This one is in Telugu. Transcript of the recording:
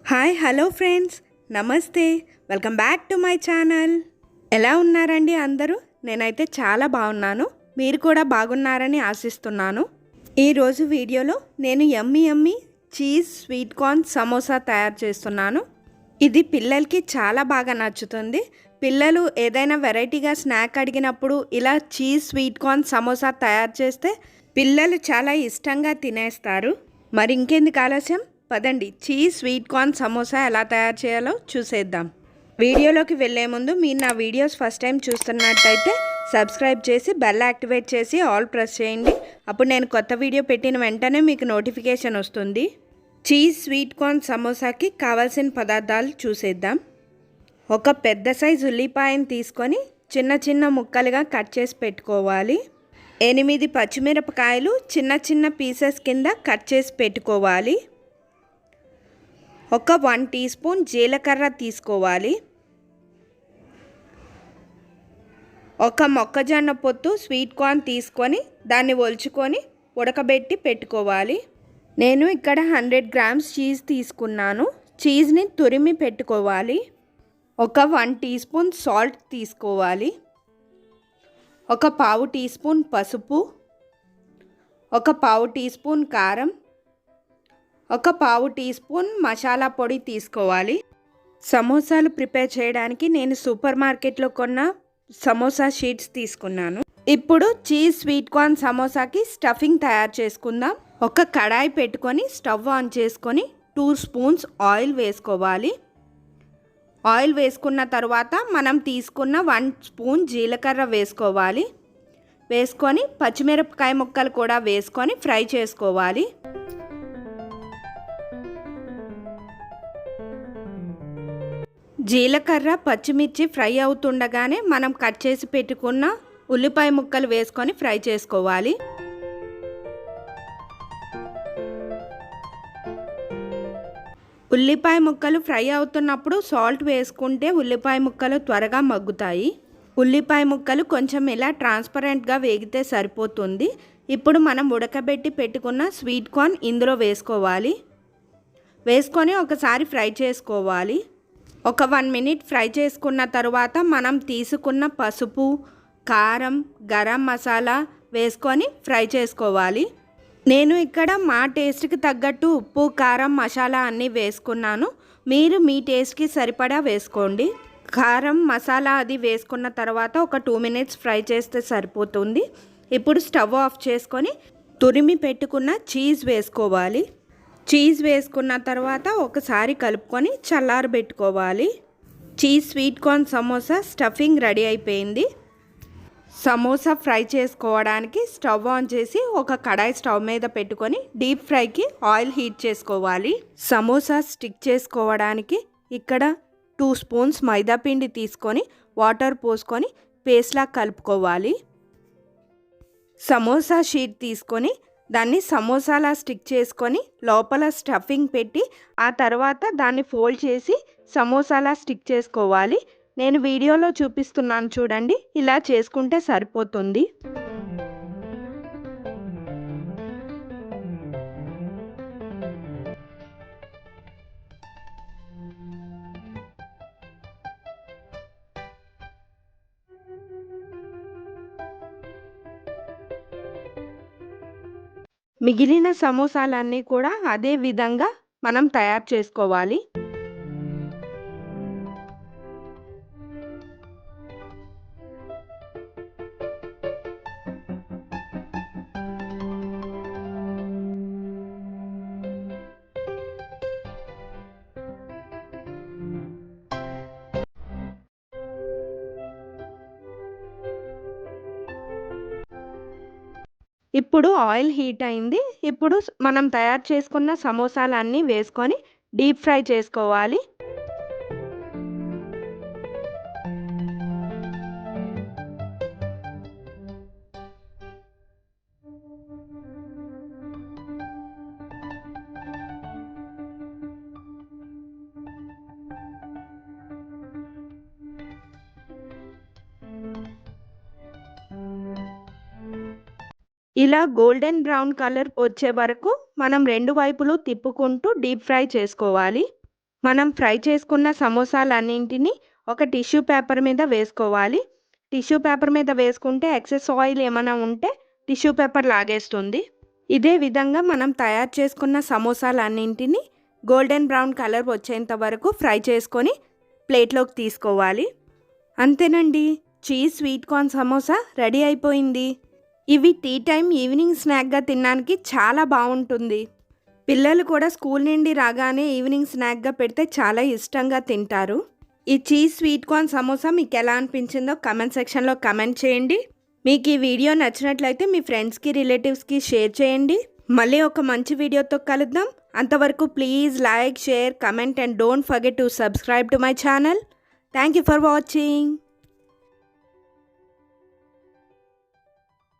హాయ్ హలో ఫ్రెండ్స్, నమస్తే. Welcome back to my channel. ఎలా ఉన్నారండి అందరూ? నేనైతే చాలా బాగున్నాను. మీరు కూడా బాగున్నారని ఆశిస్తున్నాను. ఈరోజు వీడియోలో నేను యమ్మీ చీజ్ స్వీట్ కార్న్ సమోసా తయారు చేస్తున్నాను. ఇది పిల్లలకి చాలా బాగా నచ్చుతుంది. పిల్లలు ఏదైనా వెరైటీగా స్నాక్ అడిగినప్పుడు ఇలా చీజ్ స్వీట్ కార్న్ సమోసా తయారు చేస్తే పిల్లలు చాలా ఇష్టంగా తినేస్తారు. మరి ఇంకెందుకు ఆలస్యం, పదండి చీజ్ స్వీట్ కార్న్ సమోసా ఎలా తయారు చేయాలో చూసేద్దాం. వీడియోలోకి వెళ్ళే ముందు మీరు నా వీడియోస్ ఫస్ట్ టైం చూస్తున్నట్టయితే సబ్స్క్రైబ్ చేసి బెల్ యాక్టివేట్ చేసి ఆల్ ప్రెస్ చేయండి. అప్పుడు నేను కొత్త వీడియో పెట్టిన వెంటనే మీకు నోటిఫికేషన్ వస్తుంది. చీజ్ స్వీట్ కార్న్ సమోసాకి కావాల్సిన పదార్థాలు చూసేద్దాం. ఒక పెద్ద సైజు ఉల్లిపాయను తీసుకొని చిన్న చిన్న ముక్కలుగా కట్ చేసి పెట్టుకోవాలి. 8 పచ్చిమిరపకాయలు చిన్న చిన్న పీసెస్ కింద కట్ చేసి పెట్టుకోవాలి. ఒక 1 టీ స్పూన్ జీలకర్ర తీసుకోవాలి. ఒక మొక్కజొన్న పొత్తు స్వీట్ కార్న్ తీసుకొని దాన్ని ఒలుచుకొని ఉడకబెట్టి పెట్టుకోవాలి. నేను ఇక్కడ 100 గ్రామ్స్ చీజ్ తీసుకున్నాను. చీజ్ని తురిమి పెట్టుకోవాలి. ఒక 1 టీ స్పూన్ సాల్ట్ తీసుకోవాలి. ఒక పావు టీ స్పూన్ పసుపు, ఒక పావు టీ స్పూన్ కారం, ఒక పావు టీ స్పూన్ మసాలా పొడి తీసుకోవాలి. సమోసాలు ప్రిపేర్ చేయడానికి నేను సూపర్ మార్కెట్లో కొన్న సమోసా షీట్స్ తీసుకున్నాను. ఇప్పుడు చీజ్ స్వీట్ కార్న్ సమోసాకి స్టఫింగ్ తయారు చేసుకుందాం. ఒక కడాయి పెట్టుకొని స్టవ్ ఆన్ చేసుకొని 2 స్పూన్స్ ఆయిల్ వేసుకోవాలి. ఆయిల్ వేసుకున్న తర్వాత మనం తీసుకున్న 1 స్పూన్ జీలకర్ర వేసుకోవాలి. వేసుకొని పచ్చిమిరపకాయ ముక్కలు కూడా వేసుకొని ఫ్రై చేసుకోవాలి. జీలకర్ర పచ్చిమిర్చి ఫ్రై అవుతుండగానే మనం కట్ చేసి పెట్టుకున్న ఉల్లిపాయ ముక్కలు వేసుకొని ఫ్రై చేసుకోవాలి. ఉల్లిపాయ ముక్కలు ఫ్రై అవుతున్నప్పుడు సాల్ట్ వేసుకుంటే ఉల్లిపాయ ముక్కలు త్వరగా మగ్గుతాయి. ఉల్లిపాయ ముక్కలు కొంచెం ఇలా ట్రాన్స్పరెంట్గా వేగితే సరిపోతుంది. ఇప్పుడు మనం ఉడకబెట్టి పెట్టుకున్న స్వీట్ కార్న్ ఇందులో వేసుకోవాలి. వేసుకొని ఒకసారి ఫ్రై చేసుకోవాలి. ఒక 1 మినిట్ ఫ్రై చేసుకున్న తర్వాత మనం తీసుకున్న పసుపు, కారం, గరం మసాలా వేసుకొని ఫ్రై చేసుకోవాలి. నేను ఇక్కడ మా టేస్ట్కి తగ్గట్టు ఉప్పు, కారం, మసాలా అన్నీ వేసుకున్నాను. మీరు మీ టేస్ట్కి సరిపడా వేసుకోండి. కారం, మసాలా అది వేసుకున్న తర్వాత ఒక 2 మినిట్స్ ఫ్రై చేస్తే సరిపోతుంది. ఇప్పుడు స్టవ్ ఆఫ్ చేసుకొని తురిమి పెట్టుకున్న చీజ్ వేసుకోవాలి. చీజ్ వేసుకున్న తర్వాత ఒకసారి కలుపుకొని చల్లారబెట్టుకోవాలి. Cheese sweet corn samosa stuffing ready అయిపోయింది. సమోసా ఫ్రై చేసుకోవడానికి స్టవ్ ఆన్ చేసి ఒక కడాయి స్టవ్ మీద పెట్టుకొని డీప్ ఫ్రైకి ఆయిల్ హీట్ చేసుకోవాలి. సమోసా స్టిక్ చేసుకోవడానికి ఇక్కడ 2 స్పూన్స్ మైదా పిండి తీసుకొని వాటర్ పోసుకొని పేస్ట్లా కలుపుకోవాలి. సమోసా షీట్ తీసుకొని దాన్ని సమోసాలా స్టిక్ చేసుకొని లోపల స్టఫింగ్ పెట్టి ఆ తర్వాత దాన్ని ఫోల్డ్ చేసి సమోసాలా స్టిక్ చేసుకోవాలి. నేను వీడియోలో చూపిస్తున్నాను చూడండి, ఇలా చేసుకుంటే సరిపోతుంది. మిగిలిన సమోసాలన్నీ కూడా అదే విధంగా మనం తయారు చేసుకోవాలి. ఇప్పుడు ఆయిల్ హీట్ అయింది. ఇప్పుడు మనం తయారు చేసుకున్న సమోసాలన్నీ వేసుకొని డీప్ ఫ్రై చేసుకోవాలి. ఇలా గోల్డెన్ బ్రౌన్ కలర్ వచ్చే వరకు మనం 2 వైపులు తిప్పుకుంటూ డీప్ ఫ్రై చేసుకోవాలి. మనం ఫ్రై చేసుకున్న సమోసాలన్నింటినీ ఒక టిష్యూ పేపర్ మీద వేసుకోవాలి. టిష్యూ పేపర్ మీద వేసుకుంటే ఎక్సెస్ ఆయిల్ ఏమైనా ఉంటే టిష్యూ పేపర్ లాగేస్తుంది. ఇదే విధంగా మనం తయారు చేసుకున్న సమోసాలన్నింటినీ గోల్డెన్ బ్రౌన్ కలర్ వచ్చేంత వరకు ఫ్రై చేసుకొని ప్లేట్లోకి తీసుకోవాలి. అంతేనండి, cheese sweet corn samosa ready అయిపోయింది. ఇవి టీ టైం ఈవినింగ్ స్నాక్గా తినడానికి చాలా బాగుంటుంది. పిల్లలు కూడా స్కూల్ నుండి రాగానే ఈవినింగ్ స్నాక్గా పెడితే చాలా ఇష్టంగా తింటారు. ఈ చీజ్ స్వీట్ కార్న్ సమోసా మీకు ఎలా అనిపించిందో కమెంట్ సెక్షన్లో కమెంట్ చేయండి. మీకు ఈ వీడియో నచ్చినట్లయితే మీ ఫ్రెండ్స్కి రిలేటివ్స్కి షేర్ చేయండి. మళ్ళీ ఒక మంచి వీడియోతో కలుద్దాం. అంతవరకు please like, share, comment and don't forget to subscribe to my channel. Thank you for watching.